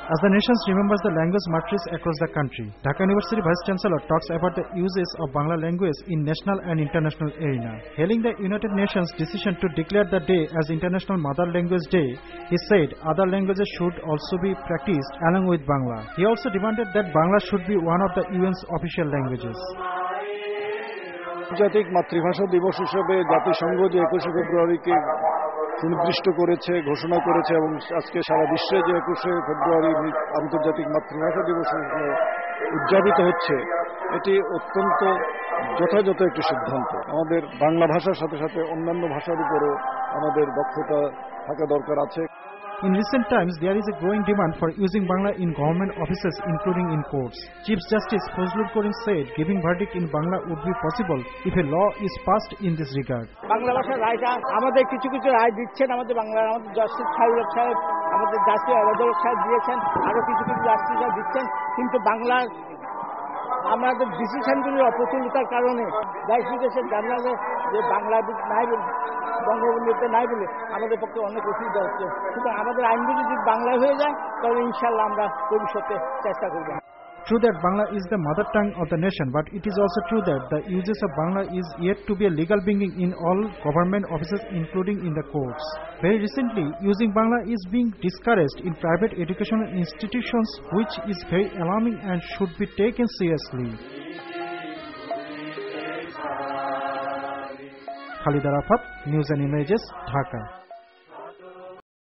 as the nation remembers the language martyrs across the country. Dhaka University Vice Chancellor talks about the uses of Bangla language in national and international arena. Hailing the United Nations decision to declare the day as International Mother Language Day, he said other languages should also be practiced along with Bangla. He also demanded that Bangla should be one of the UN's official languages. আন্তর্জাতিক মাতৃভাষা দিবস হিসেবে জাতিসংঘ যে 21শে ফেব্রুয়ারিকে সুনির্দিষ্ট করেছে, ঘোষণা করেছে এবং আজকে সারা বিশ্বে যে 21শে ফেব্রুয়ারি আন্তর্জাতিক মাতৃভাষা দিবস হিসেবে উদযাপিত হচ্ছে, এটি অত্যন্ত যথাযথ একটি সিদ্ধান্ত। আমাদের বাংলা ভাষার সাথে সাথে অন্যান্য ভাষার উপরও আমাদের দক্ষতা থাকা দরকার আছে। In recent times, there is a growing demand for using Bangla in government offices, including in courts. Chief Justice Fazlul Karim said giving verdict in Bangla would be possible if a law is passed in this regard. Bangla ভাষার রায়টা আমাদের কিছু রায় দিচ্ছেন, আমাদের justice Khairul সাহেব, আমাদের জাতীয় আদালত সাহেব দিয়েছেন, আরো কিছু জাস্টিসরা দিচ্ছেন, কিন্তু বাংলার আমাদের ডিসিশনগুলির অপ্রচলিতার কারণে দেশ বিদেশের জানালে যে বাংলা নাই বলে, বঙ্গবন্ধুতে নাই বলে আমাদের পক্ষে অনেক অসুবিধা হচ্ছে। সুতরাং আমাদের আইনগুলি যদি বাংলায় হয়ে যায় তাহলে ইনশাল্লাহ আমরা ভবিষ্যতে চেষ্টা করব। True that Bangla is the mother tongue of the nation, but it is also true that the uses of Bangla is yet to be a legal being in all government offices, including in the courts. Very recently, using Bangla is being discouraged in private educational institutions, which is very alarming and should be taken seriously. Khalid Arafat, News and Images, Dhaka.